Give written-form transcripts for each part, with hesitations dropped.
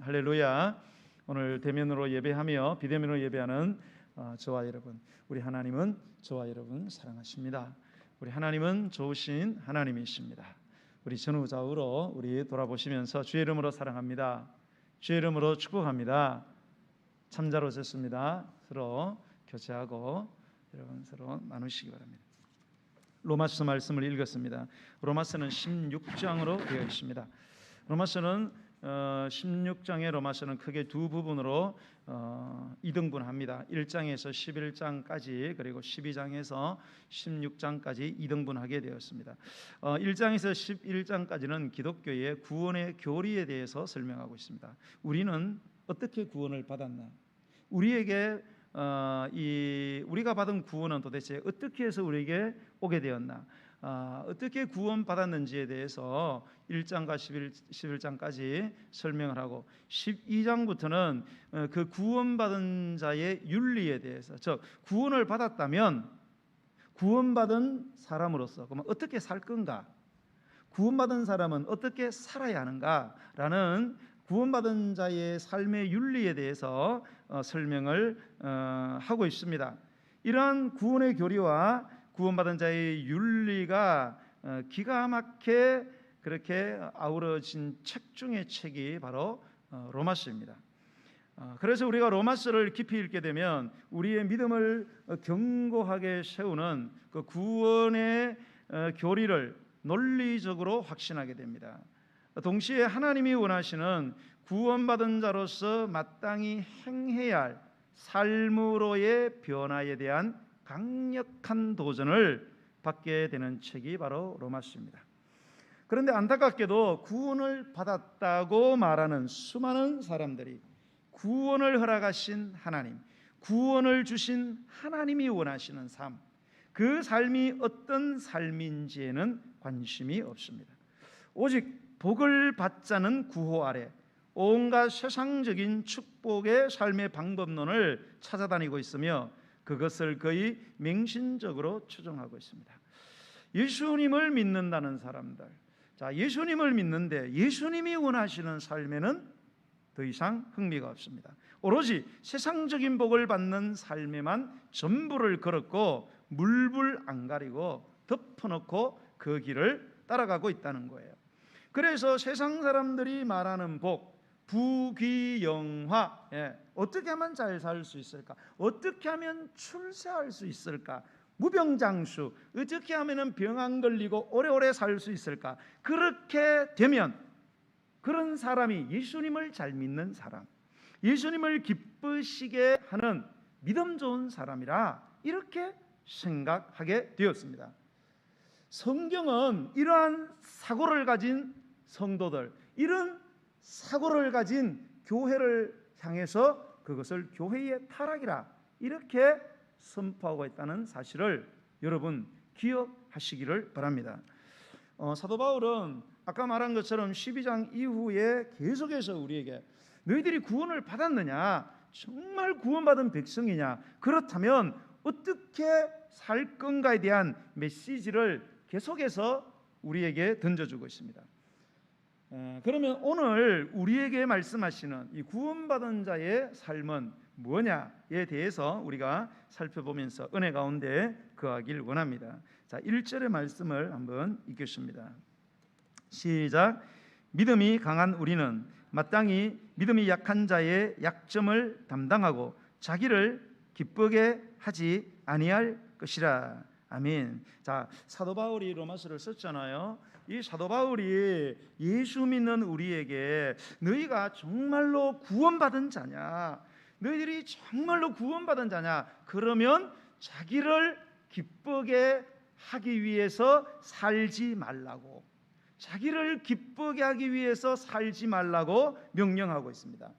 할렐루야. 오늘 대면으로 예배하며 비대면으로 예배하는 저와 여러분, 우리 하나님은 저와 여러분 사랑하십니다. 우리 하나님은 좋으신 하나님이십니다. 우리 전후좌우로 우리 돌아보시면서 주의 이름으로 사랑합니다, 주의 이름으로 축복합니다, 참자로 졌습니다. 서로 교제하고 여러분 서로 나누시기 바랍니다. 로마서 말씀을 읽었습니다. 로마서는 16장으로 되어 있습니다. 로마서는 16장의 로마서는 크게 두 부분으로 2등분합니다. 1장에서 11장까지 그리고 12장에서 16장까지 2등분하게 되었습니다. 1장에서 11장까지는 기독교의 구원의 교리에 대해서 설명하고 있습니다. 우리는 어떻게 구원을 받았나? 우리에게 우리가 받은 구원은 도대체 어떻게 해서 우리에게 오게 되었나? 어떻게 구원받았는지에 대해서 1장과 11장까지 설명을 하고 12장부터는 그 구원받은 자의 윤리에 대해서, 즉 구원을 받았다면 구원받은 사람으로서 그러면 어떻게 살 건가? 구원받은 사람은 어떻게 살아야 하는가라는 구원받은 자의 삶의 윤리에 대해서 설명을 하고 있습니다. 이러한 구원의 교리와 구원받은 자의 윤리가 기가 막히게 그렇게 아우러진 책 중의 책이 바로 로마서입니다. 그래서 우리가 로마서를 깊이 읽게 되면 우리의 믿음을 견고하게 세우는 그 구원의 교리를 논리적으로 확신하게 됩니다. 동시에 하나님이 원하시는 구원받은 자로서 마땅히 행해야 할 삶으로의 변화에 대한 강력한 도전을 받게 되는 책이 바로 로마서입니다. 그런데 안타깝게도 구원을 받았다고 말하는 수많은 사람들이 구원을 허락하신 하나님, 구원을 주신 하나님이 원하시는 삶, 그 삶이 어떤 삶인지에는 관심이 없습니다. 오직 복을 받자는 구호 아래 온갖 세상적인 축복의 삶의 방법론을 찾아다니고 있으며 그것을 거의 맹신적으로 추종하고 있습니다. 예수님을 믿는다는 사람들, 예수님을 믿는데 예수님이 원하시는 삶에는 더 이상 흥미가 없습니다. 오로지 세상적인 복을 받는 삶에만 전부를 걸었고 물불 안 가리고 덮어놓고 그 길을 따라가고 있다는 거예요. 그래서 세상 사람들이 말하는 복, 부귀영화, 어떻게 하면 잘 살 수 있을까? 어떻게 하면 출세할 수 있을까? 무병장수, 어떻게 하면 병 안 걸리고 오래오래 살 수 있을까? 그렇게 되면 그런 사람이 예수님을 잘 믿는 사람, 예수님을 기쁘시게 하는 믿음 좋은 사람이라 이렇게 생각하게 되었습니다. 성경은 이러한 사고를 가진 성도들, 이런 사고를 가진 교회를 향해서 그것을 교회의 타락이라 이렇게 선포하고 있다는 사실을 여러분 기억하시기를 바랍니다. 사도 바울은 아까 말한 것처럼 12장 이후에 계속해서 우리에게 너희들이 구원을 받았느냐? 정말 구원받은 백성이냐? 그렇다면 어떻게 살 건가에 대한 메시지를 계속해서 우리에게 던져주고 있습니다. 그러면 오늘 우리에게 말씀하시는 이 구원받은 자의 삶은 뭐냐에 대해서 우리가 살펴보면서 은혜 가운데 거하길 원합니다. 자, 1절의 말씀을 한번 읽겠습니다. 시작. 믿음이 강한 우리는 마땅히 믿음이 약한 자의 약점을 담당하고 자기를 기쁘게 하지 아니할 것이라. 아멘. 자, 사도 바울이 로마서를 썼잖아요. 이 사도 바울이 예수 믿는 우리에게 너희가 정말로 구원받은 자냐? 너희들이 정말로 구원받은 자냐? 그러면 자기를 기쁘게 하기 위해서 살지 말라고, 자기를 기쁘게 하기 위해서 살지 말라고 명령하고 있습니다.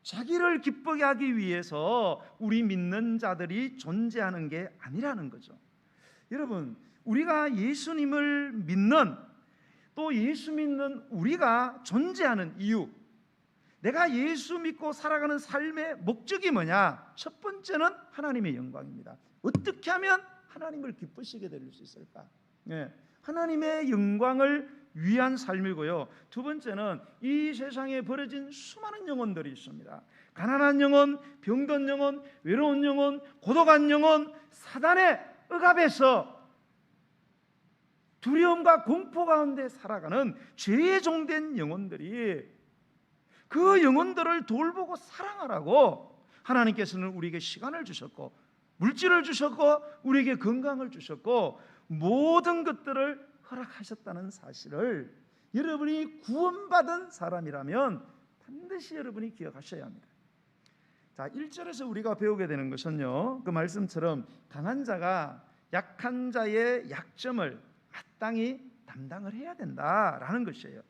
자기를 기쁘게 하기 위해서 우리 믿는 자들이 존재하는 게 아니라는 거죠. 여러분, 우리가 예수님을 믿는, 또 예수 믿는 우리가 존재하는 이유, 내가 예수 믿고 살아가는 삶의 목적이 뭐냐? 첫 번째는 하나님의 영광입니다. 어떻게 하면 하나님을 기쁘시게 될 수 있을까? 하나님의 영광을 위한 삶이고요. 두 번째는 이 세상에 버려진 수많은 영혼들이 있습니다. 가난한 영혼, 병든 영혼, 외로운 영혼, 고독한 영혼, 사단의 억압에서 두려움과 공포 가운데 살아가는 죄의 종된 영혼들이, 그 영혼들을 돌보고 사랑하라고 하나님께서는 우리에게 시간을 주셨고 물질을 주셨고 우리에게 건강을 주셨고 모든 것들을 허락하셨다는 사실을 여러분이 구원받은 사람이라면 반드시 여러분이 기억하셔야 합니다. 자, 1절에서 우리가 배우게 되는 것은요, 그 말씀처럼 강한 자가 약한 자의 약점을 마땅히 담당을 해야 된다라는 것이에요.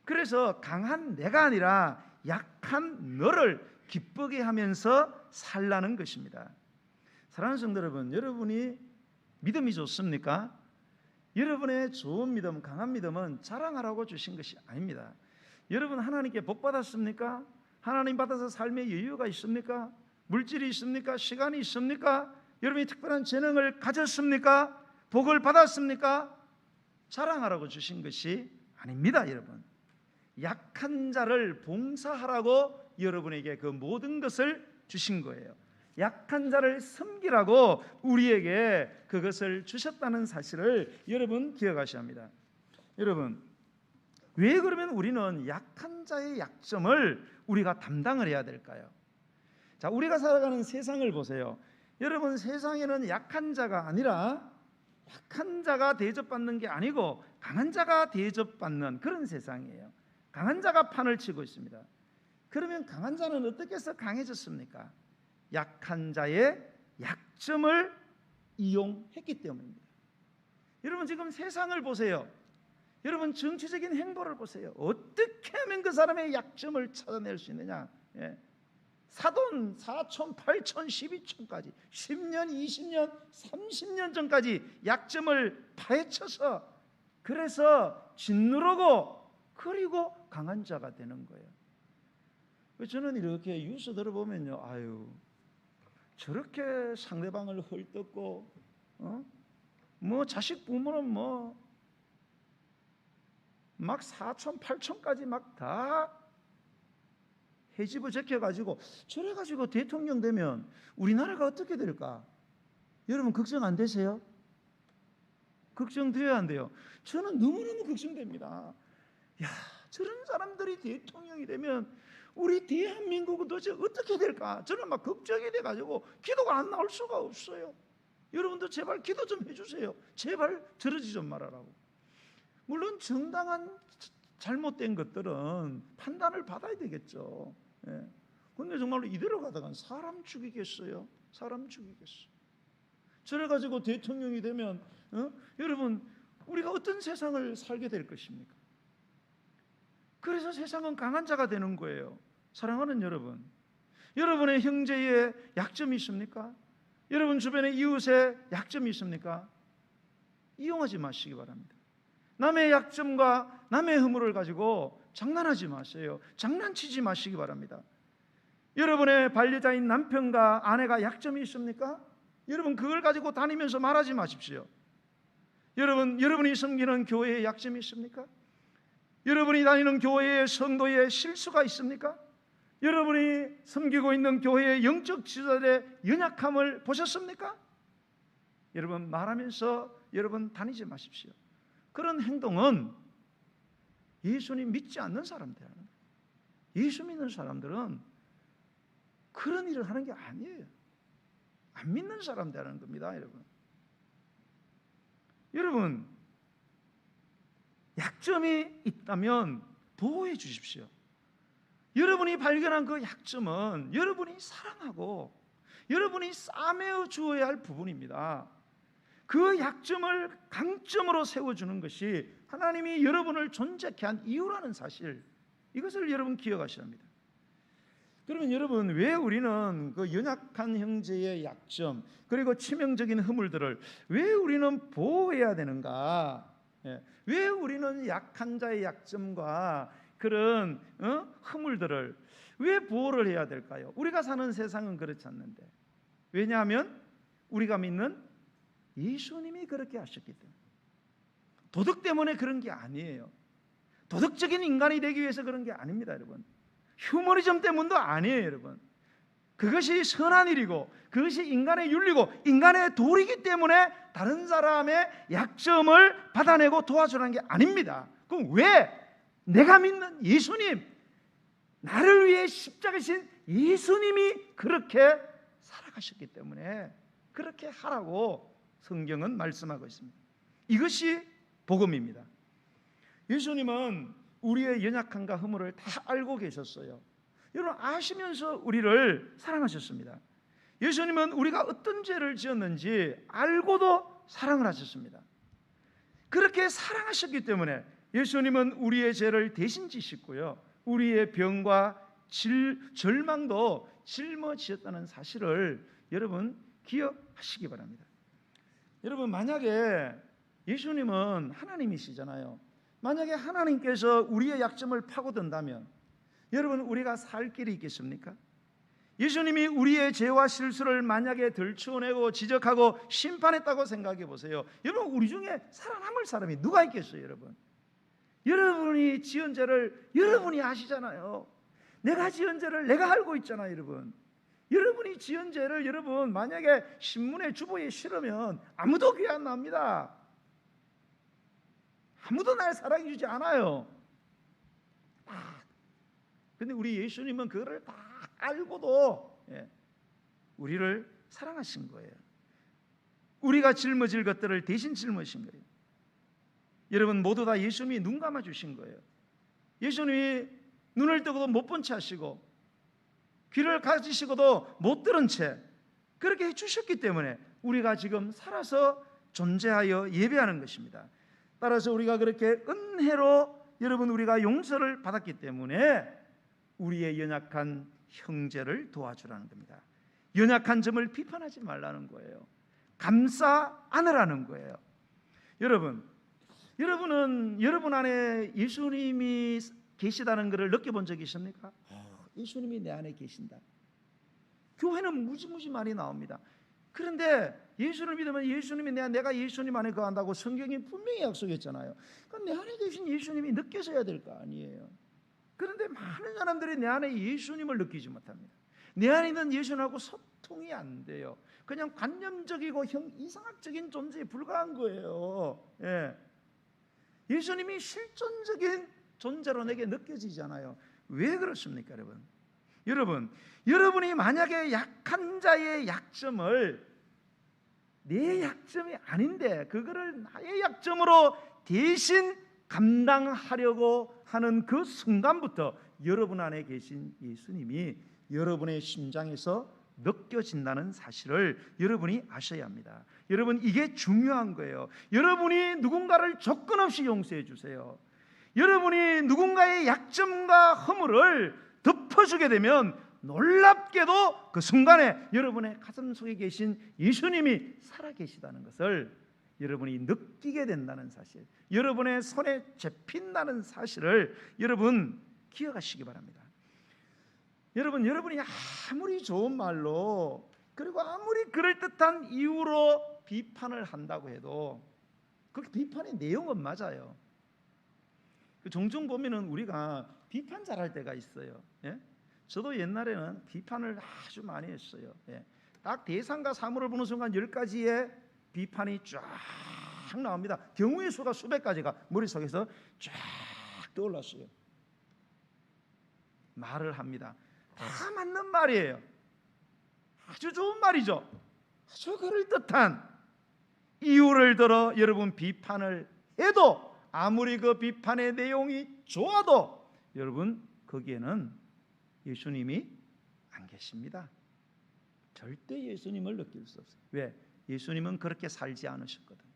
그래서 강한 내가 아니라 약한 너를 기쁘게 하면서 살라는 것입니다. 사랑하는 성도 여러분, 여러분이 믿음이 좋습니까? 여러분의 좋은 믿음, 강한 믿음은 자랑하라고 주신 것이 아닙니다. 여러분 하나님께 복 받았습니까? 하나님 받아서 삶의 여유가 있습니까? 물질이 있습니까? 시간이 있습니까? 여러분이 특별한 재능을 가졌습니까? 복을 받았습니까? 자랑하라고 주신 것이 아닙니다. 여러분, 약한 자를 봉사하라고 여러분에게 그 모든 것을 주신 거예요. 약한 자를 섬기라고 우리에게 그것을 주셨다는 사실을 여러분 기억하셔야 합니다. 여러분, 왜 그러면 우리는 약한 자의 약점을 우리가 담당을 해야 될까요? 자, 우리가 살아가는 세상을 보세요. 여러분, 세상에는 약한 자가 아니라 약한 자가 대접받는 게 아니고 강한 자가 대접받는 그런 세상이에요. 강한 자가 판을 치고 있습니다. 그러면 강한 자는 어떻게 해서 강해졌습니까? 약한 자의 약점을 이용했기 때문입니다. 여러분 지금 세상을 보세요. 여러분 정치적인 행보를 보세요. 어떻게 하면 그 사람의 약점을 찾아낼 수 있느냐? 사돈 4촌, 8촌, 12촌까지 10년, 20년, 30년 전까지 약점을 파헤쳐서 그래서 짓누르고 그리고 강한 자가 되는 거예요. 저는 이렇게 뉴스 들어보면요, 아유 저렇게 상대방을 헐뜯고 뭐 자식 부모는 뭐 막 4촌, 8촌까지 막 다 해집어 적혀가지고 저래가지고 대통령 되면 우리나라가 어떻게 될까? 여러분 걱정 안 되세요? 걱정돼야 안 돼요? 저는 너무너무 걱정됩니다. 야, 저런 사람들이 대통령이 되면 우리 대한민국은 도대체 어떻게 될까? 저는 막 걱정이 돼가지고 기도가 안 나올 수가 없어요. 여러분도 제발 기도 좀 해주세요. 제발 저러지 좀 말아라고. 물론 정당한 잘못된 것들은 판단을 받아야 되겠죠. 근데 정말로 이대로 가다간 사람 죽이겠어요? 사람 죽이겠어요? 저래가지고 대통령이 되면 여러분 우리가 어떤 세상을 살게 될 것입니까? 그래서 세상은 강한 자가 되는 거예요. 사랑하는 여러분, 여러분의 형제의 약점이 있습니까? 여러분 주변의 이웃의 약점이 있습니까? 이용하지 마시기 바랍니다. 남의 약점과 남의 허물을 가지고 장난하지 마세요. 장난치지 마시기 바랍니다. 여러분의 반려자인 남편과 아내가 약점이 있습니까? 여러분 그걸 가지고 다니면서 말하지 마십시오. 여러분이 섬기는 교회에 약점이 있습니까? 여러분이 다니는 교회의 성도의 실수가 있습니까? 여러분이 섬기고 있는 교회의 영적 지도자의 연약함을 보셨습니까? 여러분 말하면서 여러분 다니지 마십시오. 그런 행동은 예수님 믿지 않는 사람들, 예수 믿는 사람들은 그런 일을 하는 게 아니에요. 안 믿는 사람들 하는 겁니다. 여러분 약점이 있다면 보호해 주십시오. 여러분이 발견한 그 약점은 여러분이 사랑하고 여러분이 싸매어 주어야 할 부분입니다. 그 약점을 강점으로 세워주는 것이 하나님이 여러분을 존재케 한 이유라는 사실, 이것을 여러분 기억하셔야 합니다. 그러면 여러분 왜 우리는 그 연약한 형제의 약점 그리고 치명적인 허물들을 왜 우리는 보호해야 되는가? 왜 우리는 약한 자의 약점과 그런 허물들을 왜 보호를 해야 될까요? 우리가 사는 세상은 그렇지 않는데. 왜냐하면 우리가 믿는 예수님이 그렇게 하셨기 때문에. 도덕 때문에 그런 게 아니에요. 도덕적인 인간이 되기 위해서 그런 게 아닙니다, 여러분. 휴머니즘 때문도 아니에요, 여러분. 그것이 선한 일이고 그것이 인간의 윤리고 인간의 도리이기 때문에 다른 사람의 약점을 받아내고 도와주라는 게 아닙니다. 그럼 왜? 내가 믿는 예수님, 나를 위해 십자가신 예수님이 그렇게 살아가셨기 때문에 그렇게 하라고 성경은 말씀하고 있습니다. 이것이 복음입니다. 예수님은 우리의 연약함과 허물을 다 알고 계셨어요. 여러분, 아시면서 우리를 사랑하셨습니다. 예수님은 우리가 어떤 죄를 지었는지 알고도 사랑을 하셨습니다. 그렇게 사랑하셨기 때문에 예수님은 우리의 죄를 대신 지셨고요, 우리의 병과 절망도 짊어지셨다는 사실을 여러분 기억하시기 바랍니다. 여러분, 만약에 예수님은 하나님이시잖아요. 만약에 하나님께서 우리의 약점을 파고든다면 여러분, 우리가 살 길이 있겠습니까? 예수님이 우리의 죄와 실수를 만약에 들추어내고 지적하고 심판했다고 생각해 보세요. 여러분, 우리 중에 살아남을 사람이 누가 있겠어요? 여러분이 지은 죄를 여러분이 아시잖아요. 내가 지은 죄를 내가 알고 있잖아요. 여러분이 지은 죄를 여러분 만약에 신문에 주보에 실으면 아무도 귀 안 납니다. 아무도 날 사랑해 주지 않아요. 근데 우리 예수님은 그거를 다 알고도 우리를 사랑하신 거예요. 우리가 짊어질 것들을 대신 짊어진 거예요. 여러분, 모두 다 예수님이 눈 감아 주신 거예요. 예수님이 눈을 뜨고도 못 본 채 하시고 귀를 가지시고도 못 들은 채 그렇게 해주셨기 때문에 우리가 지금 살아서 존재하여 예배하는 것입니다. 따라서 우리가 그렇게 은혜로 여러분 우리가 용서를 받았기 때문에 우리의 연약한 형제를 도와주라는 겁니다. 연약한 점을 비판하지 말라는 거예요. 감싸 안으라는 거예요. 여러분은 여러분 안에 예수님이 계시다는 것을 느껴본 적이 있습니까? 예수님이 내 안에 계신다. 교회는 무지무지 많이 나옵니다. 그런데 예수를 믿으면 예수님이 내가 예수님 안에 거한다고 성경이 분명히 약속했잖아요. 그럼 내 안에 계신 예수님이 느껴져야 될 거 아니에요. 그런데 많은 사람들이 내 안에 예수님을 느끼지 못합니다. 내 안에 있는 예수님하고 소통이 안 돼요. 그냥 관념적이고 이상학적인 존재에 불과한 거예요. 예수님이 실존적인 존재로 내게 느껴지잖아요. 왜 그렇습니까, 여러분? 여러분이 만약에 약한 자의 약점을 내 약점이 아닌데 그거를 나의 약점으로 대신 감당하려고 하는 그 순간부터 여러분 안에 계신 예수님이 여러분의 심장에서 느껴진다는 사실을 여러분이 아셔야 합니다. 여러분, 이게 중요한 거예요. 여러분이 누군가를 조건 없이 용서해 주세요. 여러분이 누군가의 약점과 허물을 덮어주게 되면 놀랍게도 그 순간에 여러분의 가슴 속에 계신 예수님이 살아계시다는 것을 여러분이 느끼게 된다는 사실, 여러분의 손에 잡힌다는 사실을 여러분 기억하시기 바랍니다. 여러분이 아무리 좋은 말로 그리고 아무리 그럴듯한 이유로 비판을 한다고 해도 그 비판의 내용은 맞아요. 종종 보면은 우리가 비판 잘할 때가 있어요. 저도 옛날에는 비판을 아주 많이 했어요. 딱 대상과 사물을 보는 순간 10가지의 비판이 쫙 나옵니다. 경우의 수가 수백 가지가 머릿속에서 쫙 떠올랐어요. 말을 합니다. 다 맞는 말이에요. 아주 좋은 말이죠. 아주 그럴듯한 이유를 들어 여러분 비판을 해도 아무리 그 비판의 내용이 좋아도 여러분 거기에는 예수님이 안 계십니다. 절대 예수님을 느낄 수 없어요. 왜? 예수님은 그렇게 살지 않으셨거든요.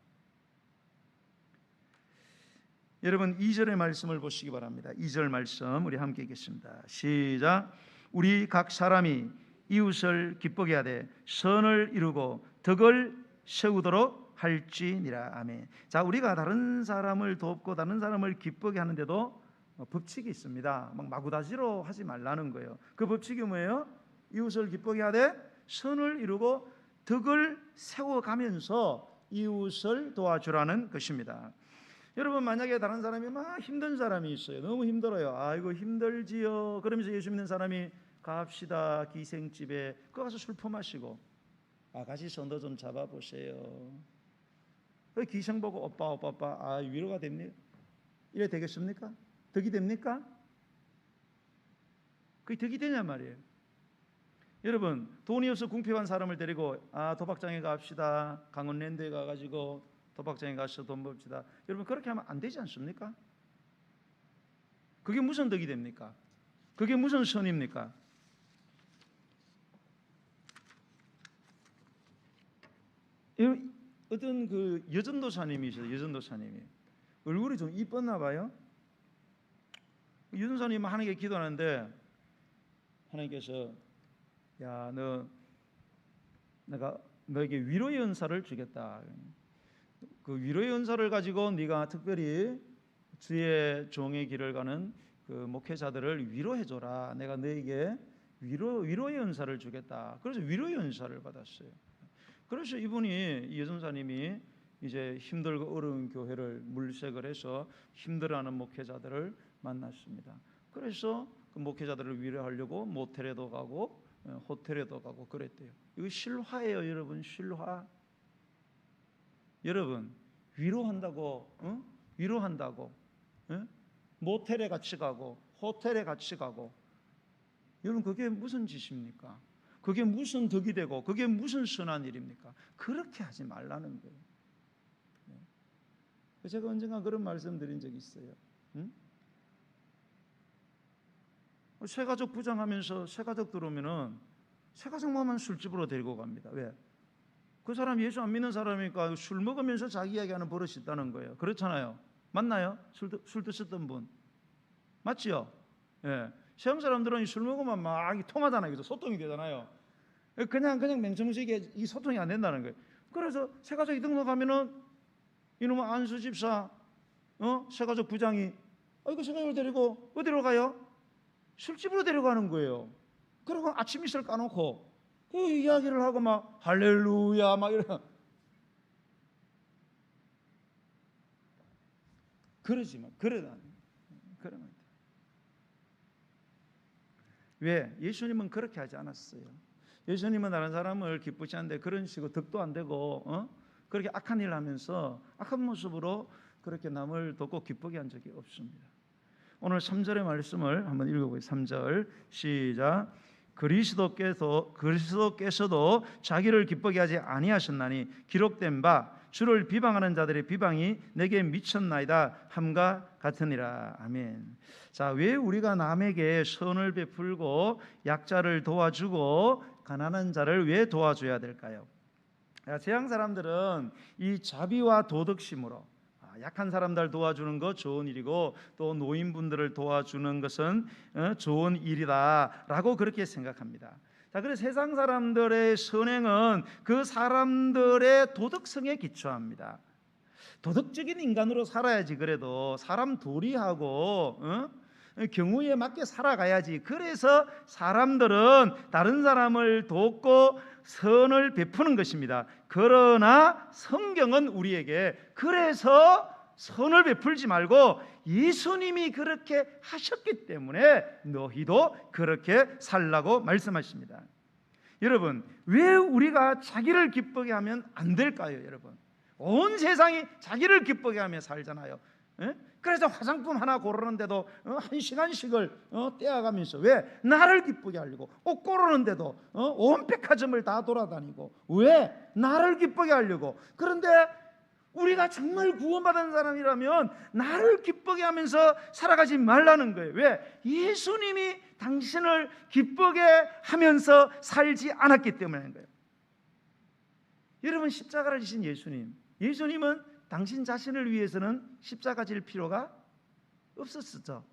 여러분 2절의 말씀을 보시기 바랍니다. 2절 말씀 우리 함께 읽겠습니다. 시작. 우리 각 사람이 이웃을 기쁘게 하되 선을 이루고 덕을 세우도록 할지니라. 아멘. 자, 우리가 다른 사람을 돕고 다른 사람을 기쁘게 하는데도 법칙이 있습니다. 막 마구다지로 하지 말라는 거예요. 그 법칙이 뭐예요? 이웃을 기쁘게 하되 선을 이루고 덕을 세워가면서 이웃을 도와주라는 것입니다. 여러분 만약에 다른 사람이 막 힘든 사람이 있어요. 너무 힘들어요. 아이고 힘들지요. 그러면서 예수 믿는 사람이 갑시다 기생집에 그 가서 술 퍼마시고 아가씨 손도 좀 잡아보세요. 그 기생 보고 오빠 아 위로가 됩니까? 이래 되겠습니까? 덕이 됩니까? 그게 덕이 되냐 말이에요. 여러분 돈이 없어 궁핍한 사람을 데리고 도박장에 갑시다. 강원랜드에 가가지고 도박장에 가서 돈 벌읍시다. 여러분 그렇게 하면 안 되지 않습니까? 그게 무슨 덕이 됩니까? 그게 무슨 선입니까? 어떤 그 여전도사님이셔요. 여전도사님이 얼굴이 좀 이뻤나 봐요. 여전도사님 하나님께 기도하는데 하나님께서 야 내가 너에게 위로의 은사를 주겠다. 그 위로의 은사를 가지고 네가 특별히 주의 종의 길을 가는 그 목회자들을 위로해줘라. 내가 너에게 위로의 은사를 주겠다. 그래서 위로의 은사를 받았어요. 그래서 이분이 여전사님이 이제 힘들고 어려운 교회를 물색을 해서 힘들어하는 목회자들을 만났습니다. 그래서 그 목회자들을 위로하려고 모텔에도 가고 호텔에도 가고 그랬대요. 이거 실화예요, 여러분. 실화. 여러분 위로한다고 위로한다고 모텔에 같이 가고 호텔에 같이 가고 여러분 그게 무슨 짓입니까? 그게 무슨 덕이 되고 그게 무슨 선한 일입니까? 그렇게 하지 말라는 거예요. 제가 언젠가 그런 말씀 드린 적이 있어요. 새가족 부장하면서 새가족 들어오면은 새가족만 술집으로 데리고 갑니다. 왜? 그 사람 예수 안 믿는 사람이니까 술 먹으면서 자기 이야기하는 버릇이 있다는 거예요. 그렇잖아요. 맞나요? 술 드셨던 분 맞지요? 예. 서양 사람들은 술 먹으면 막 통하잖아요. 그래서 소통이 되잖아요. 그냥 맹청식에 이 소통이 안 된다는 거예요. 그래서 새가족이 등록하면은 이놈의 안수 집사, 새가족 부장이 이거 새가족을 데리고 어디로 가요? 술집으로 데려가는 거예요. 그리고 아침 이슬 까놓고 그 이야기를 하고 막 할렐루야 막 이런 그러지 마. 그러면 왜? 예수님은 그렇게 하지 않았어요. 예수님은 다른 사람을 기쁘지 않는데 그런 식으로 덕도 안 되고 그렇게 악한 일을 하면서 악한 모습으로 그렇게 남을 돕고 기쁘게 한 적이 없습니다. 오늘 3절의 말씀을 한번 읽어보세요. 3절 시작. 그리스도께서도 자기를 기쁘게 하지 아니하셨나니 기록된 바 주를 비방하는 자들의 비방이 내게 미쳤나이다 함과 같으니라. 아멘. 자, 왜 우리가 남에게 선을 베풀고 약자를 도와주고 가난한 자를 왜 도와줘야 될까요? 세상 사람들은 이 자비와 도덕심으로 약한 사람들 도와주는 것 좋은 일이고 또 노인분들을 도와주는 것은 좋은 일이다라고 그렇게 생각합니다. 자, 그래서 세상 사람들의 선행은 그 사람들의 도덕성에 기초합니다. 도덕적인 인간으로 살아야지. 그래도 사람 도리하고 경우에 맞게 살아가야지. 그래서 사람들은 다른 사람을 돕고 선을 베푸는 것입니다. 그러나 성경은 우리에게 그래서 선을 베풀지 말고 예수님이 그렇게 하셨기 때문에 너희도 그렇게 살라고 말씀하십니다. 여러분, 왜 우리가 자기를 기쁘게 하면 안 될까요? 여러분, 온 세상이 자기를 기쁘게 하며 살잖아요. 그래서 화장품 하나 고르는데도 1시간씩을 떼어가면서 왜? 나를 기쁘게 하려고. 옷 고르는데도 온 백화점을 다 돌아다니고. 왜? 나를 기쁘게 하려고. 그런데 우리가 정말 구원받은 사람이라면 나를 기쁘게 하면서 살아가지 말라는 거예요. 왜? 예수님이 당신을 기쁘게 하면서 살지 않았기 때문인 거예요. 여러분, 십자가를 지신 예수님은 당신 자신을 위해서는 십자가 질 필요가 없었죠.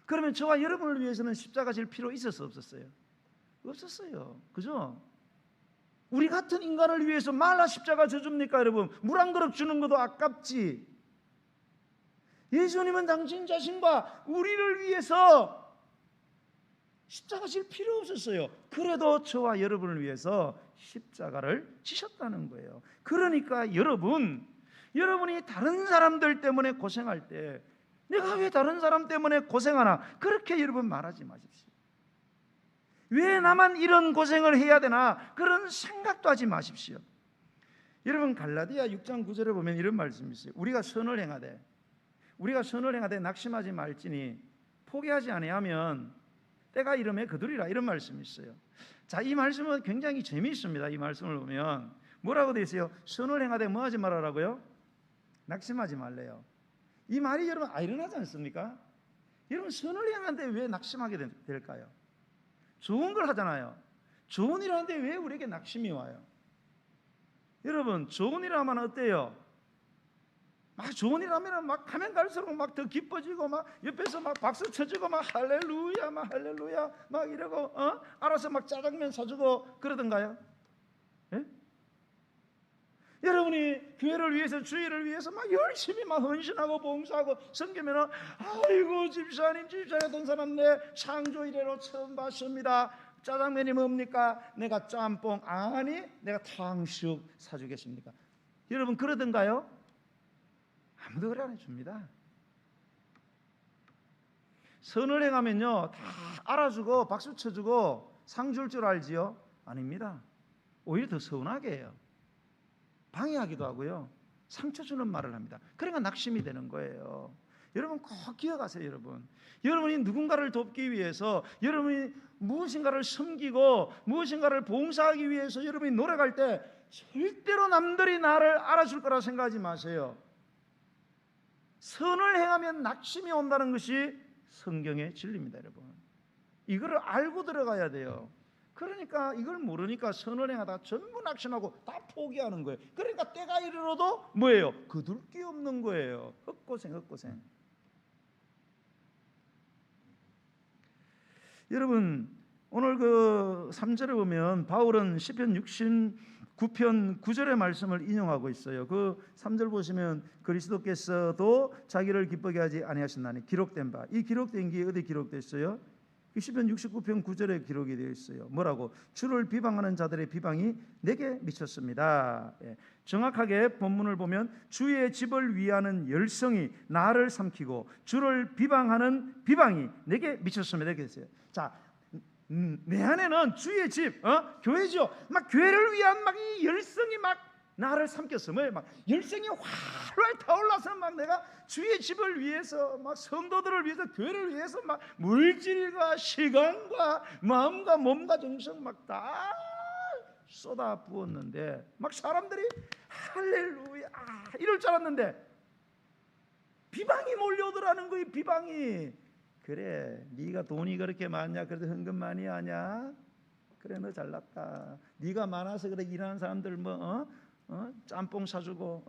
그러면 저와 여러분을 위해서는 십자가 질 필요 있었어 없었어요? 없었어요. 그죠? 우리 같은 인간을 위해서 말라 십자가 져줍니까 여러분? 물 한 그릇 주는 것도 아깝지. 예수님은 당신 자신과 우리를 위해서 십자가 질 필요 없었어요. 그래도 저와 여러분을 위해서 십자가를 지셨다는 거예요. 그러니까 여러분, 여러분이 다른 사람들 때문에 고생할 때 내가 왜 다른 사람 때문에 고생하나 그렇게 여러분 말하지 마십시오. 왜 나만 이런 고생을 해야 되나 그런 생각도 하지 마십시오. 여러분 갈라디아 6장 9절에 보면 이런 말씀이 있어요. 우리가 선을 행하되 낙심하지 말지니 포기하지 아니하면 때가 이름에 거두리라, 이런 말씀이 있어요. 자, 이 말씀은 굉장히 재미있습니다. 이 말씀을 보면 뭐라고 되어 있어요? 선을 행하되 뭐 하지 말아라고요? 낙심하지 말래요. 이 말이 여러분 아이러니하지 않습니까? 여러분 선을 행하는데 왜 낙심하게 될까요? 좋은 걸 하잖아요. 좋은 일 하는데 왜 우리에게 낙심이 와요? 여러분 좋은 일 하면 어때요? 막 좋은 일 하면 막 가면 갈수록 막 더 기뻐지고 막 옆에서 막 박수 쳐주고 막 할렐루야 막 할렐루야 막 이러고 알아서 막 짜장면 사주고 그러던가요? 예? 여러분이 교회를 위해서 주의를 위해서 막 열심히 막 헌신하고 봉사하고 섬기면은 아이고 집사님 어떤 사람 내 창조 이래로 처음 봤습니다. 짜장면이 뭡니까? 내가 짬뽕 아니 내가 탕수육 사주겠습니까? 여러분 그러던가요? 아무도 그래 안 해줍니다. 선을 행하면요 다 알아주고 박수 쳐주고 상 줄 줄 알지요? 아닙니다. 오히려 더 서운하게 해요. 방해하기도 하고요 상처 주는 말을 합니다. 그러니까 낙심이 되는 거예요. 여러분 꼭 기억하세요. 여러분이 누군가를 돕기 위해서, 여러분이 무엇인가를 섬기고 무엇인가를 봉사하기 위해서 여러분이 노력할 때 절대로 남들이 나를 알아줄 거라 생각하지 마세요. 선을 행하면 낙심이 온다는 것이 성경의 진리입니다. 여러분 이거를 알고 들어가야 돼요. 그러니까 이걸 모르니까 선을 행하다가 전부 낙심하고 다 포기하는 거예요. 그러니까 때가 이르러도 뭐예요? 거둘 게 없는 거예요. 헛고생. 여러분 오늘 그 3절에 보면 바울은 시편 69편 9절의 말씀을 인용하고 있어요. 그 3절 보시면 그리스도께서도 자기를 기쁘게 하지 아니하셨나니 기록된 바, 이 기록된 게 어디 기록됐어요? 시편 69편 9절에 기록이 되어 있어요. 뭐라고? 주를 비방하는 자들의 비방이 내게 미쳤습니다. 정확하게 본문을 보면 주의 집을 위하는 열성이 나를 삼키고 주를 비방하는 비방이 내게 미쳤습니다. 이렇게 했어요. 자, 내 안에는 주의 집, 교회죠. 막 교회를 위한 막 이 열성이 막 나를 삼켰어. 막 열성이 활활 타올라서 막 내가 주의 집을 위해서, 막 성도들을 위해서, 교회를 위해서 막 물질과 시간과 마음과 몸과 정성 막 다 쏟아 부었는데 막 사람들이 할렐루야 이럴 줄 알았는데 비방이 몰려오더라는 거예요. 비방이. 그래 네가 돈이 그렇게 많냐? 그래도 헌금 많이 하냐? 그래 너 잘났다. 네가 많아서 그래 일하는 사람들 짬뽕 사주고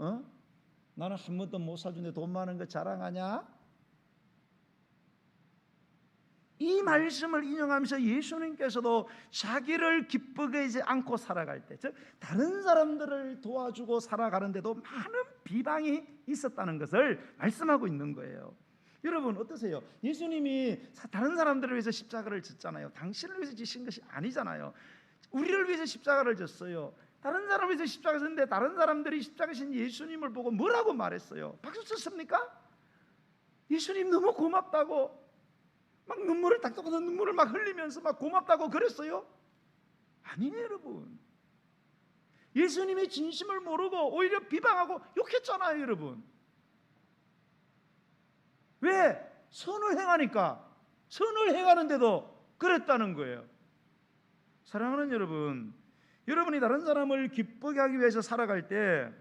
나는 한 번도 못 사주는데 돈 많은 거 자랑하냐? 이 말씀을 인용하면서 예수님께서도 자기를 기쁘게 하지 않고 살아갈 때, 즉 다른 사람들을 도와주고 살아가는데도 많은 비방이 있었다는 것을 말씀하고 있는 거예요. 여러분 어떠세요? 예수님이 다른 사람들을 위해서 십자가를 졌잖아요. 당신을 위해서 지신 것이 아니잖아요. 우리를 위해서 십자가를 졌어요. 다른 사람을 위해서 십자가 졌는데 다른 사람들이 십자가 진 예수님을 보고 뭐라고 말했어요? 박수 쳤습니까? 예수님 너무 고맙다고 막 눈물을 딱딱해서 눈물을 막 흘리면서 막 고맙다고 그랬어요? 아니에요. 여러분 예수님의 진심을 모르고 오히려 비방하고 욕했잖아요. 여러분 왜? 선을 행하니까. 선을 행하는데도 그랬다는 거예요. 사랑하는 여러분, 여러분이 다른 사람을 기쁘게 하기 위해서 살아갈 때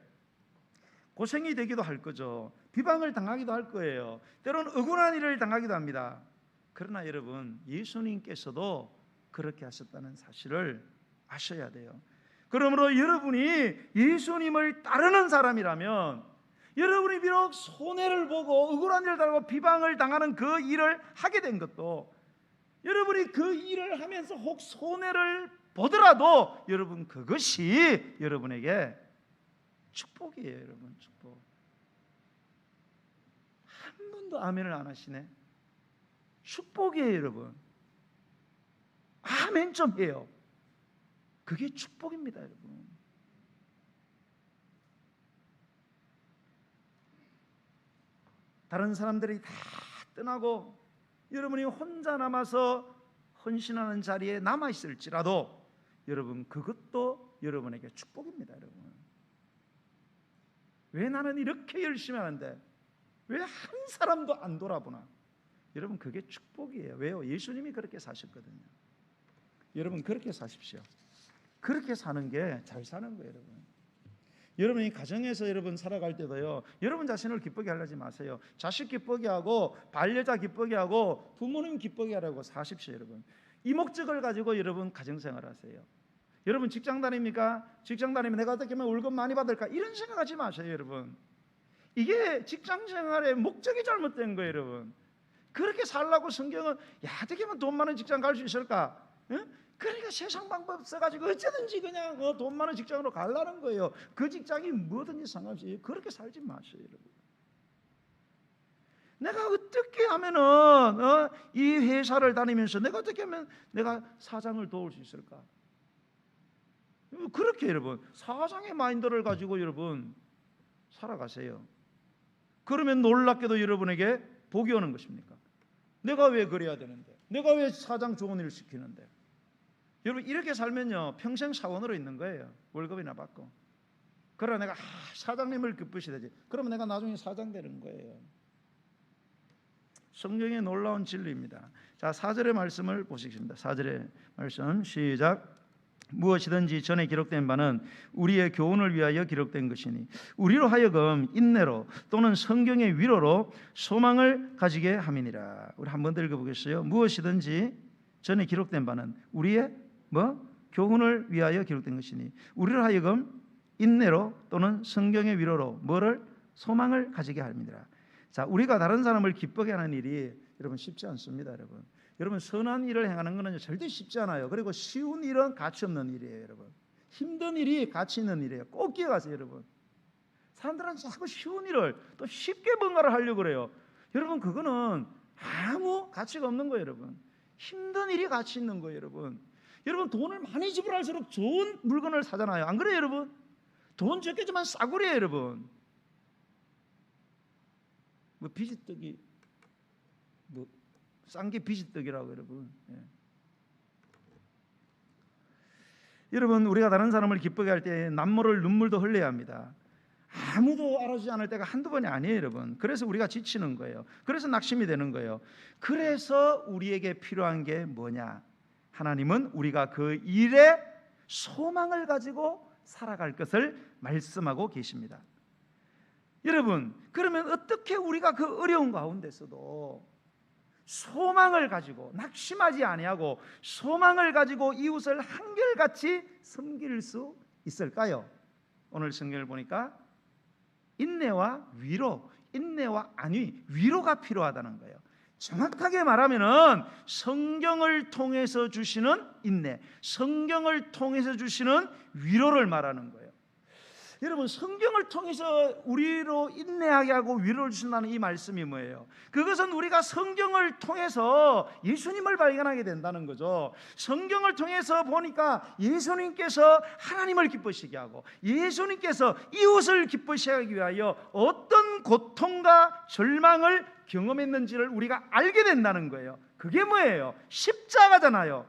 고생이 되기도 할 거죠. 비방을 당하기도 할 거예요. 때로는 억울한 일을 당하기도 합니다. 그러나 여러분 예수님께서도 그렇게 하셨다는 사실을 아셔야 돼요. 그러므로 여러분이 예수님을 따르는 사람이라면 여러분이 비록 손해를 보고 억울한 일을 당하고 비방을 당하는 그 일을 하게 된 것도, 여러분이 그 일을 하면서 혹 손해를 보더라도 여러분 그것이 여러분에게 축복이에요. 여러분 축복. 한 번도 아멘을 안 하시네. 축복이에요. 여러분 아멘 좀 해요. 그게 축복입니다. 여러분 다른 사람들이 다 떠나고 여러분이 혼자 남아서 헌신하는 자리에 남아 있을지라도 여러분 그것도 여러분에게 축복입니다. 여러분, 왜 나는 이렇게 열심히 하는데 왜 한 사람도 안 돌아보나? 여러분 그게 축복이에요. 왜요? 예수님이 그렇게 사셨거든요. 여러분 그렇게 사십시오. 그렇게 사는 게 잘 사는 거예요. 여러분, 여러분이 가정에서 여러분 살아갈 때도요, 여러분 자신을 기쁘게 하려지 마세요. 자식 기쁘게 하고 반려자 기쁘게 하고 부모님 기쁘게 하라고 사십시오. 여러분, 이 목적을 가지고 여러분 가정생활 하세요. 여러분 직장 다닙니까? 직장 다니면 내가 어떻게 하면 월급 많이 받을까? 이런 생각하지 마세요. 여러분, 이게 직장생활의 목적이 잘못된 거예요. 여러분, 그렇게 살라고 성경은 야 어떻게 하면 돈 많은 직장 갈 수 있을까? 응? 그러니까 세상 방법 써가지고 어쩌든지 그냥 돈 많은 직장으로 가려는 거예요. 그 직장이 뭐든지 상관없이 그렇게 살지 마세요. 여러분, 내가 어떻게 하면은 이 회사를 다니면서 내가 어떻게 하면 내가 사장을 도울 수 있을까? 그렇게 여러분 사장의 마인드를 가지고 여러분 살아가세요. 그러면 놀랍게도 여러분에게 복이 오는 것입니까? 내가 왜 그래야 되는데? 내가 왜 사장 좋은 일을 시키는데? 여러분 이렇게 살면요 평생 사원으로 있는 거예요. 월급이나 받고. 그러나 내가 사장님을 기쁘시되지. 그러면 내가 나중에 사장 되는 거예요. 성경의 놀라운 진리입니다. 자, 4절의 말씀을 보시겠습니다. 4절의 말씀 시작. 무엇이든지 전에 기록된 바는 우리의 교훈을 위하여 기록된 것이니 우리로 하여금 인내로 또는 성경의 위로로 소망을 가지게 함이니라. 우리 한 번 더 읽어보겠어요. 무엇이든지 전에 기록된 바는 우리의 교훈을 위하여 기록된 것이니 우리로 하여금 인내로 또는 성경의 위로로 뭐를? 소망을 가지게 합니다. 자, 우리가 다른 사람을 기쁘게 하는 일이 여러분 쉽지 않습니다. 여러분 선한 일을 행하는 것은 절대 쉽지 않아요. 그리고 쉬운 일은 가치 없는 일이에요. 여러분, 힘든 일이 가치 있는 일이에요. 꼭 기억하세요. 여러분, 사람들은 자꾸 쉬운 일을 또 쉽게 뭔가를 하려고 그래요. 여러분 그거는 아무 가치가 없는 거예요. 여러분, 힘든 일이 가치 있는 거예요. 여러분 돈을 많이 지불할수록 좋은 물건을 사잖아요. 안 그래요? 여러분, 돈 적게 주면 싸구려예요. 여러분, 뭐 비지떡이 싼 게 비지떡이라고 여러분. 여러분 우리가 다른 사람을 기쁘게 할 때 남모를 눈물도 흘려야 합니다. 아무도 알아주지 않을 때가 한두 번이 아니에요. 여러분, 그래서 우리가 지치는 거예요. 그래서 낙심이 되는 거예요. 그래서 우리에게 필요한 게 뭐냐? 하나님은 우리가 그 일에 소망을 가지고 살아갈 것을 말씀하고 계십니다. 여러분, 그러면 어떻게 우리가 그 어려운 가운데서도 소망을 가지고 낙심하지 아니하고 소망을 가지고 이웃을 한결같이 섬길 수 있을까요? 오늘 성경을 보니까 인내와 위로, 인내와 안위, 위로가 필요하다는 거예요. 정확하게 말하면은 성경을 통해서 주시는 인내, 성경을 통해서 주시는 위로를 말하는 거예요. 여러분, 성경을 통해서 우리로 인내하게 하고 위로를 주신다는 이 말씀이 뭐예요? 그것은 우리가 성경을 통해서 예수님을 발견하게 된다는 거죠. 성경을 통해서 보니까 예수님께서 하나님을 기쁘시게 하고 예수님께서 이웃을 기쁘시게 하기 위하여 어떤 고통과 절망을 경험했는지를 우리가 알게 된다는 거예요. 그게 뭐예요? 십자가잖아요.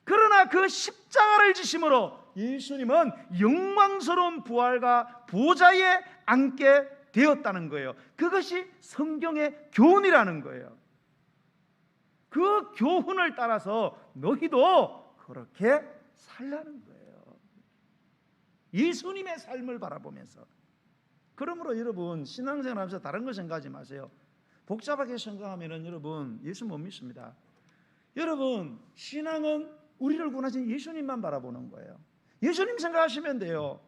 그러나 그 십자가를 지심으로 예수님은 영광스러운 부활과 보좌에 앉게 되었다는 거예요. 그것이 성경의 교훈이라는 거예요. 그 교훈을 따라서 너희도 그렇게 살라는 거예요. 예수님의 삶을 바라보면서. 그러므로 여러분, 신앙생활 하면서 다른 거 생각하지 마세요. 복잡하게 생각하면 여러분 예수 못 믿습니다. 여러분, 신앙은 우리를 구원하신 예수님만 바라보는 거예요. 예수님 생각하시면 돼요.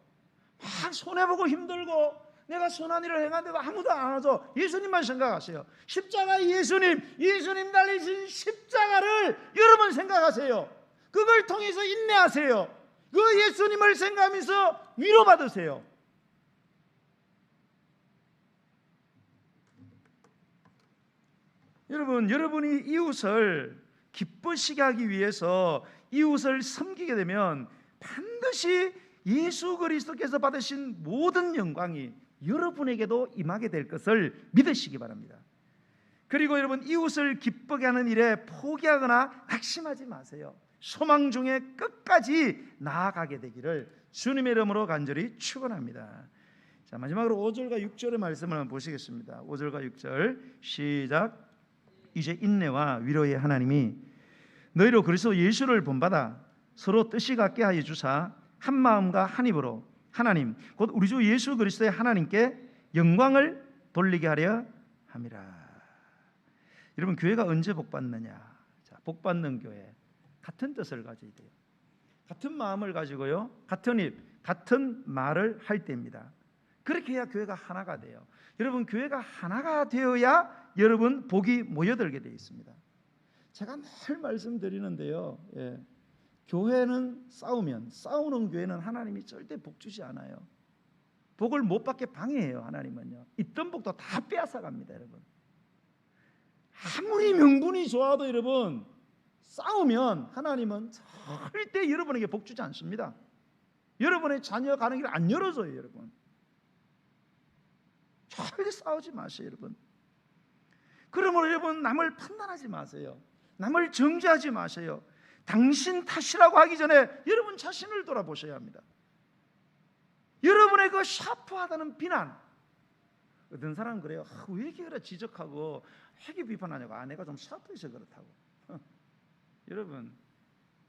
막 손해보고 힘들고 내가 선한 일을 행하는데도 아무도 안 하죠. 예수님만 생각하세요. 십자가 예수님 달리신 십자가를 여러분 생각하세요. 그걸 통해서 인내하세요. 그 예수님을 생각하면서 위로받으세요. 여러분, 여러분이 이웃을 기쁘시게 하기 위해서 이웃을 섬기게 되면 반드시 예수 그리스도께서 받으신 모든 영광이 여러분에게도 임하게 될 것을 믿으시기 바랍니다. 그리고 여러분, 이웃을 기쁘게 하는 일에 포기하거나 낙심하지 마세요. 소망 중에 끝까지 나아가게 되기를 주님의 이름으로 간절히 축원합니다. 자, 마지막으로 5절과 6절의 말씀을 한번 보시겠습니다. 5절과 6절 시작. 이제 인내와 위로의 하나님이 너희로 그리스도 예수를 본받아 서로 뜻이 같게 하여 주사 한 마음과 한 입으로 하나님 곧 우리 주 예수 그리스도의 하나님께 영광을 돌리게 하려 함이라. 여러분, 교회가 언제 복받느냐? 자, 복받는 교회 같은 뜻을 가져야 돼요. 같은 마음을 가지고요, 같은 입, 같은 말을 할 때입니다. 그렇게 해야 교회가 하나가 돼요. 여러분, 교회가 하나가 되어야 여러분 복이 모여들게 되어 있습니다. 제가 늘 말씀드리는데요, 교회는 싸우는 교회는 하나님이 절대 복 주지 않아요. 복을 못 받게 방해해요. 하나님은요, 있던 복도 다 빼앗아 갑니다. 여러분, 아무리 명분이 좋아도 여러분 싸우면 하나님은 절대 여러분에게 복 주지 않습니다. 여러분의 자녀 가는 길 안 열어줘요. 여러분, 절대 싸우지 마세요. 여러분, 그러므로 여러분 남을 판단하지 마세요. 남을 정죄하지 마세요. 당신 탓이라고 하기 전에 여러분 자신을 돌아보셔야 합니다. 여러분의 그 샤프하다는 비난, 어떤 사람은 그래요. 왜 이렇게 그래 지적하고 핵이 비판하냐고. 내가 좀 샤프해서 그렇다고. 여러분,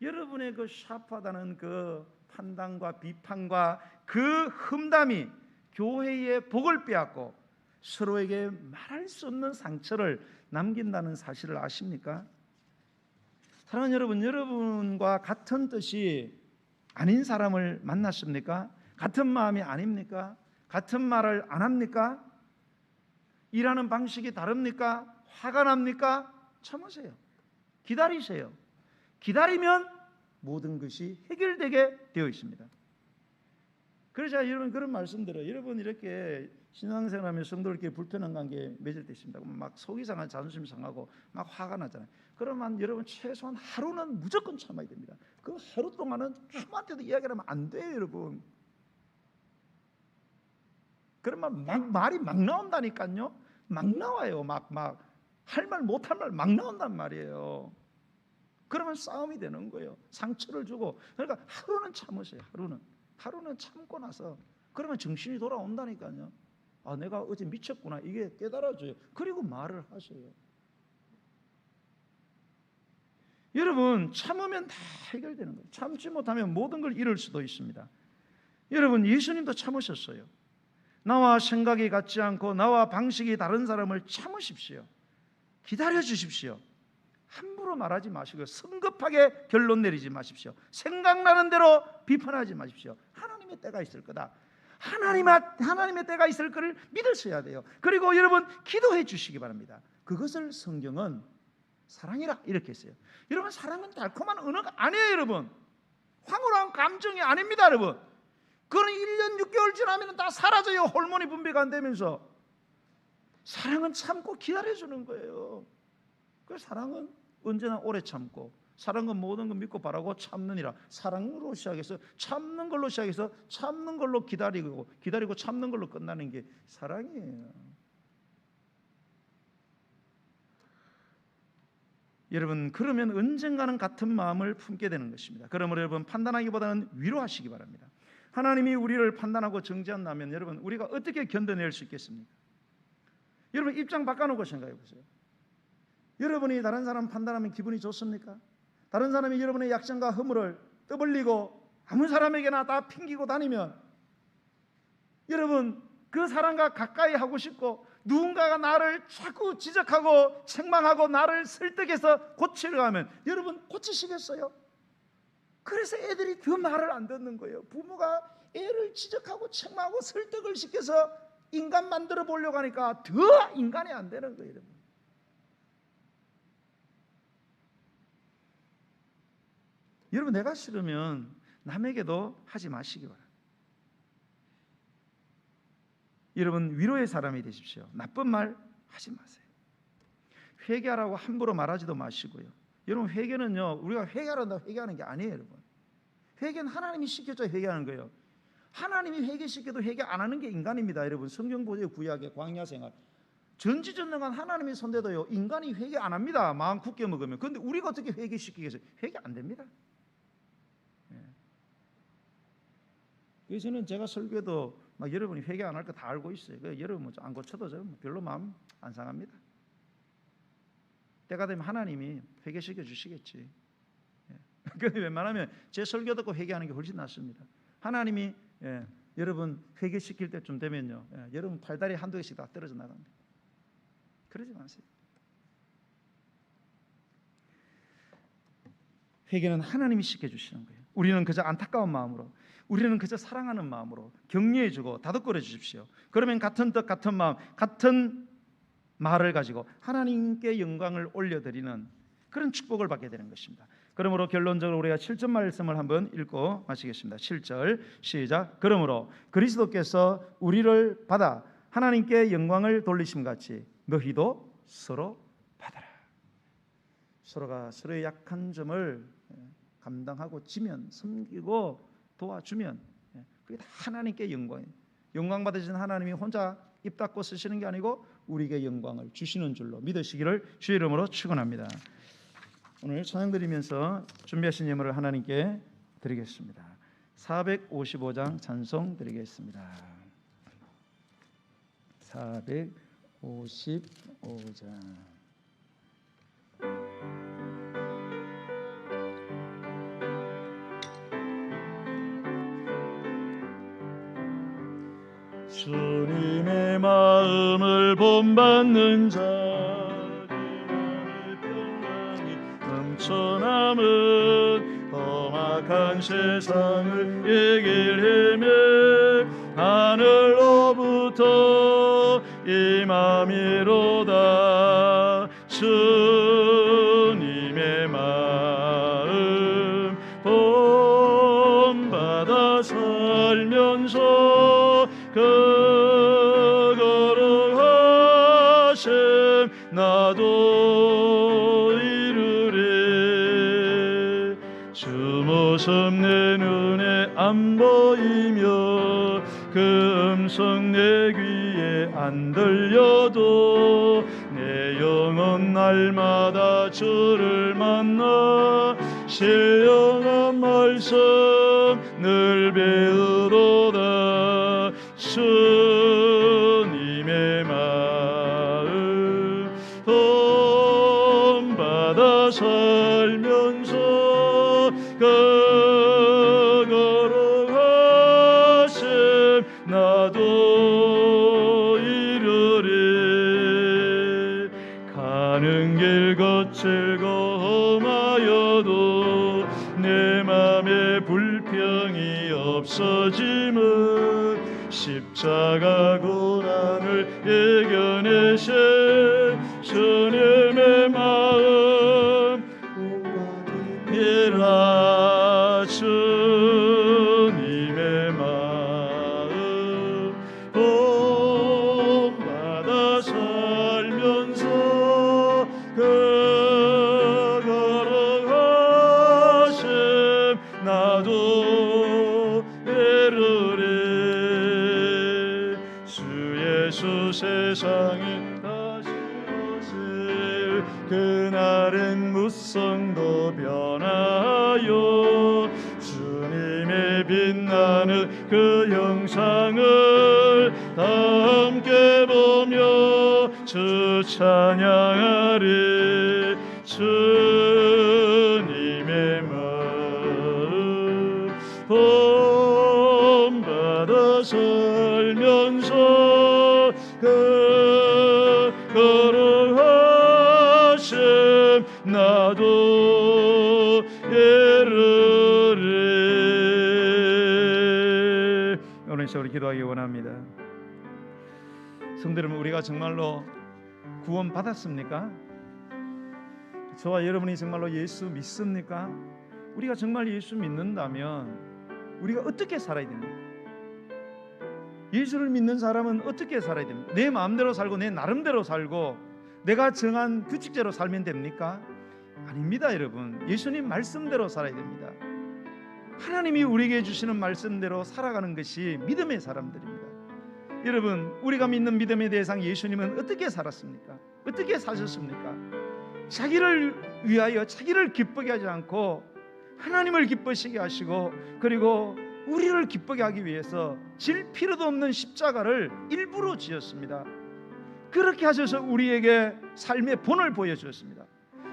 여러분의 그 샤프하다는 그 판단과 비판과 그 흠담이 교회의 복을 빼앗고 서로에게 말할 수 없는 상처를 남긴다는 사실을 아십니까? 사랑하는 여러분, 여러분과 같은 뜻이 아닌 사람을 만났습니까? 같은 마음이 아닙니까? 같은 말을 안 합니까? 일하는 방식이 다릅니까? 화가 납니까? 참으세요. 기다리세요. 기다리면 모든 것이 해결되게 되어 있습니다. 그래서 여러분 그런 말씀드려요. 여러분 이렇게 신앙생활하면 성도들끼리 불편한 관계 맺을 때 있습니다. 막 속이 상하고 자존심 상하고 막 화가 나잖아요. 그러면 여러분 최소한 하루는 무조건 참아야 됩니다. 그 하루 동안은 아무한테도 이야기를 하면 안 돼요. 여러분, 그러면 말이 막 나온다니까요. 막 나와요. 막 할 말 못할 말 막 나온단 말이에요. 그러면 싸움이 되는 거예요. 상처를 주고. 그러니까 하루는 참으세요. 하루는 참고 나서 그러면 정신이 돌아온다니까요. 내가 어제 미쳤구나, 이게 깨달아져요. 그리고 말을 하세요. 여러분, 참으면 다 해결되는 거예요. 참지 못하면 모든 걸 잃을 수도 있습니다. 여러분, 예수님도 참으셨어요. 나와 생각이 같지 않고 나와 방식이 다른 사람을 참으십시오. 기다려 주십시오. 함부로 말하지 마시고 성급하게 결론 내리지 마십시오. 생각나는 대로 비판하지 마십시오. 하나님의 때가 있을 거다. 하나님의 때가 있을 것을 믿으셔야 돼요. 그리고 여러분 기도해 주시기 바랍니다. 그것을 성경은 사랑이라 이렇게 했어요. 여러분, 사랑은 달콤한 언어가 아니에요. 여러분, 황홀한 감정이 아닙니다. 여러분, 그건 1년 6개월 지나면 다 사라져요. 호르몬이 분비가 안 되면서. 사랑은 참고 기다려주는 거예요. 그 사랑은 언제나 오래 참고, 사랑은 모든 걸 믿고 바라고 참느니라. 사랑으로 시작해서 참는 걸로 시작해서 참는 걸로 기다리고 참는 걸로 끝나는 게 사랑이에요. 여러분, 그러면 언젠가는 같은 마음을 품게 되는 것입니다. 그러므로 여러분, 판단하기보다는 위로하시기 바랍니다. 하나님이 우리를 판단하고 정죄한다면 여러분, 우리가 어떻게 견뎌낼 수 있겠습니까? 여러분, 입장 바꿔놓고 생각해 보세요. 여러분이 다른 사람 판단하면 기분이 좋습니까? 다른 사람이 여러분의 약점과 허물을 떠벌리고 아무 사람에게나 다 핑기고 다니면 여러분 그 사람과 가까이 하고 싶고, 누군가가 나를 자꾸 지적하고 책망하고 나를 설득해서 고치려고 하면 여러분 고치시겠어요? 그래서 애들이 더 말을 안 듣는 거예요. 부모가 애를 지적하고 책망하고 설득을 시켜서 인간 만들어 보려고 하니까 더 인간이 안 되는 거예요. 여러분, 여러분, 내가 싫으면 남에게도 하지 마시기 바랍니다. 여러분, 위로의 사람이 되십시오. 나쁜 말 하지 마세요. 회개하라고 함부로 말하지도 마시고요. 여러분, 회개는요, 우리가 회개하라고 회개하는 게 아니에요. 여러분, 회개는 하나님이 시켜줘 회개하는 거예요. 하나님이 회개시켜도 회개 안 하는 게 인간입니다. 여러분, 성경 보세요. 구약의 광야 생활. 전지전능한 하나님의 손대도요, 인간이 회개 안 합니다. 마음 굳게 먹으면. 그런데 우리가 어떻게 회개시키겠어요? 회개 안 됩니다. 그래서는 제가 설교도 막 여러분이 회개 안 할 거 다 알고 있어요. 여러분 안 고쳐도 저 별로 마음 안 상합니다. 때가 되면 하나님이 회개시켜 주시겠지. 근데 웬만하면 제 설교 듣고 회개하는 게 훨씬 낫습니다. 하나님이 여러분 회개시킬 때쯤 되면요, 여러분 팔다리 한두 개씩 다 떨어져 나갑니다. 그러지 마세요. 회개는 하나님이 시켜주시는 거예요. 우리는 그저 안타까운 마음으로, 우리는 그저 사랑하는 마음으로 격려해주고 다독거려 주십시오. 그러면 같은 뜻, 같은 마음, 같은 말을 가지고 하나님께 영광을 올려드리는 그런 축복을 받게 되는 것입니다. 그러므로 결론적으로 우리가 7절 말씀을 한번 읽고 마치겠습니다. 7절 시작. 그러므로 그리스도께서 우리를 받아 하나님께 영광을 돌리심 같이 너희도 서로 받아라. 서로가 서로의 약한 점을 감당하고 지면, 섬기고 도와주면 그게 다 하나님께 영광이에요. 영광 받으신 하나님이 혼자 입 닫고 쓰시는 게 아니고 우리에게 영광을 주시는 줄로 믿으시기를 주의 이름으로 축원합니다. 오늘 찬양 드리면서 준비하신 예물을 하나님께 드리겠습니다. 455장 찬송 드리겠습니다. 455장. 주님의 마음을 본받는 자, 내 평강이 넘쳐남은 험악한 세상을 예길하며 하늘로부터 임함이로다. 주님의 마음 본받아 살면서 그거로 하심 나도 이루리. 주 모습 내 눈에 안 보이며 그 음성 내 귀에 안 들려도 내 영혼 날마다 주를 만나 신령한 말씀 늘 배우도다. 주님의 마음 본받아 살면서 그거로 하심 나도 이루리. 가는 길 거칠고 험하여도 내 맘에 불평이 없어짐은 십자가 고난을 예견하신 주님의 마음 본받으라. 주님의 마음 본받아 살면서 그거로 하심 나도 이루리. 주 예수 세상에 다시 오실 그날은 무성도 변하여 주님의 빛나는 그 형상을 다 함께 보며 주 찬양하리. 주님의 마음 본받아 살면서 그거로 하심 나도 이루리. 오늘 우리 기도하기 원합니다. 성도 여러분, 우리가 정말로 구원 받았습니까? 저와 여러분이 정말로 예수 믿습니까? 우리가 정말 예수 믿는다면 우리가 어떻게 살아야 됩니까? 예수를 믿는 사람은 어떻게 살아야 됩니까? 내 마음대로 살고 내 나름대로 살고 내가 정한 규칙대로 살면 됩니까? 아닙니다. 여러분, 예수님 말씀대로 살아야 됩니다. 하나님이 우리에게 주시는 말씀대로 살아가는 것이 믿음의 사람들입니다. 여러분, 우리가 믿는 믿음의 대상 예수님은 어떻게 살았습니까? 어떻게 사셨습니까? 자기를 위하여 자기를 기쁘게 하지 않고 하나님을 기쁘시게 하시고, 그리고 우리를 기쁘게 하기 위해서 질 필요도 없는 십자가를 일부러 지었습니다. 그렇게 하셔서 우리에게 삶의 본을 보여주었습니다.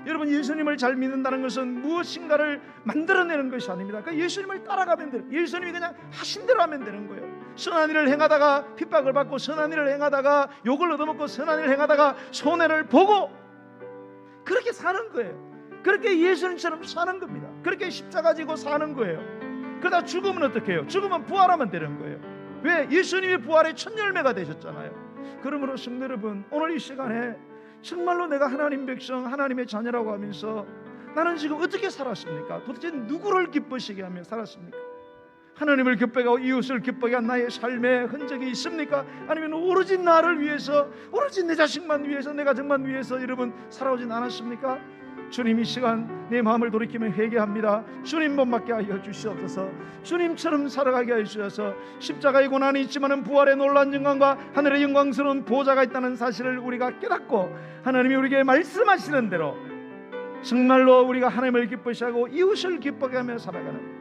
여러분, 예수님을 잘 믿는다는 것은 무엇인가를 만들어내는 것이 아닙니다. 그러니까 예수님을 따라가면 돼요. 예수님이 그냥 하신 대로 하면 되는 거예요. 선한 일을 행하다가 핍박을 받고, 선한 일을 행하다가 욕을 얻어먹고, 선한 일을 행하다가 손해를 보고, 그렇게 사는 거예요. 그렇게 예수님처럼 사는 겁니다. 그렇게 십자가 지고 사는 거예요. 그러다 죽으면 어떻게 해요? 죽으면 부활하면 되는 거예요. 왜? 예수님이 부활의 첫 열매가 되셨잖아요. 그러므로 성도 여러분, 오늘 이 시간에 정말로 내가 하나님 백성, 하나님의 자녀라고 하면서 나는 지금 어떻게 살았습니까? 도대체 누구를 기쁘시게 하며 살았습니까? 하나님을 기쁘게 하고 이웃을 기쁘게 한 나의 삶의 흔적이 있습니까? 아니면 오로지 나를 위해서, 오로지 내 자식만 위해서, 내 가정만 위해서 여러분 살아오진 않았습니까? 주님, 이 시간 내 마음을 돌이키며 회개합니다. 주님 본받게 하여 주시옵소서. 주님처럼 살아가게 하여 주셔서 십자가의 고난이 있지만 부활의 놀라운 영광과 하늘의 영광스러운 보좌가 있다는 사실을 우리가 깨닫고, 하나님이 우리에게 말씀하시는 대로 정말로 우리가 하나님을 기쁘시게 하고 이웃을 기쁘게 하며 살아가는,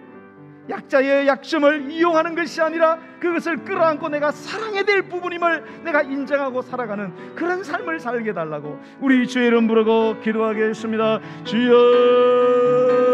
약자의 약점을 이용하는 것이 아니라 그것을 끌어안고 내가 사랑해야 될 부분임을 내가 인정하고 살아가는 그런 삶을 살게 해달라고 우리 주의 이름 부르고 기도하겠습니다. 주여.